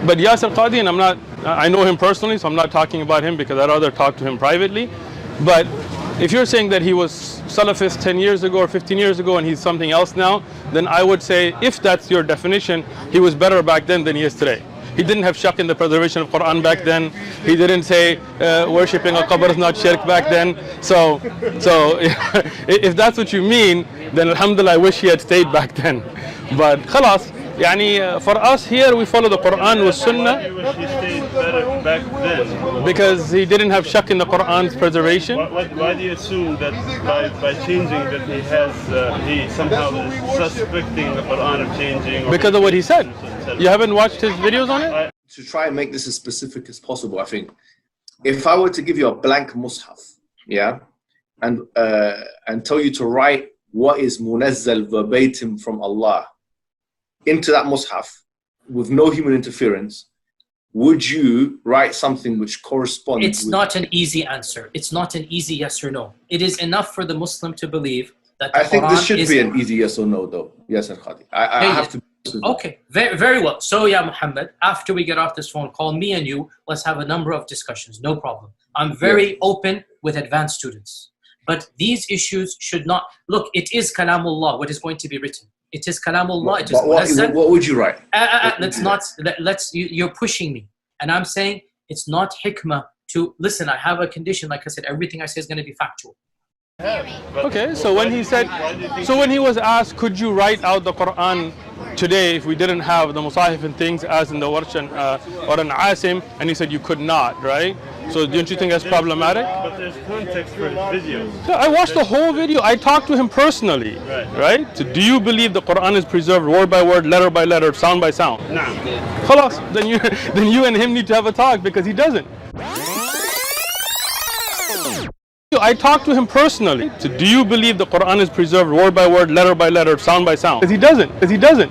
But Yasir Qadhi, and I know him personally, so I'm not talking about him because I'd rather talk to him privately. But if you're saying that he was Salafist 10 years ago or 15 years ago and he's something else now, then I would say, if that's your definition, he was better back then than he is today. He didn't have shak in the preservation of Quran back then. He didn't say worshipping a qabr is not shirk back then. So if that's what you mean, then alhamdulillah, I wish he had stayed back then. But khalas, for us here, we follow the Quran with Sunnah. He stayed better back then. Because he didn't have shak in the Quran's preservation. Why do you assume that by changing that he somehow is suspecting the Quran of changing? Because of what he said. You haven't watched his videos on it? To try and make this as specific as possible, I think if I were to give you a blank mushaf, yeah, and tell you to write what is munazzal verbatim from Allah into that mushaf with no human interference, would you write something which corresponds? It's not an easy answer. It's not an easy yes or no. It is enough for the Muslim to believe that the I think Quran this should be an easy yes or no, though. Yes, Qadhi. I have to. Okay, very, very well. So, yeah, Muhammad, after we get off this phone call, me and you, let's have a number of discussions. No problem. I'm very open with advanced students. But these issues should not... Look, it is Kalamullah, what is going to be written. It is Kalamullah. It is what would you write? You're pushing me. And I'm saying it's not hikmah to... Listen, I have a condition. Like I said, everything I say is going to be factual. Okay, so when he was asked, could you write out the Quran today if we didn't have the Musahif and things as in the Warsh or an Asim, and he said you could not, right? So don't you think that's problematic? But there's context for his videos. So I watched the whole video. I talked to him personally, right? So do you believe the Quran is preserved word by word, letter by letter, sound by sound? No. Khalas, then you and him need to have a talk because he doesn't. I talked to him personally. So do you believe the Quran is preserved word by word, letter by letter, sound by sound? Because he doesn't.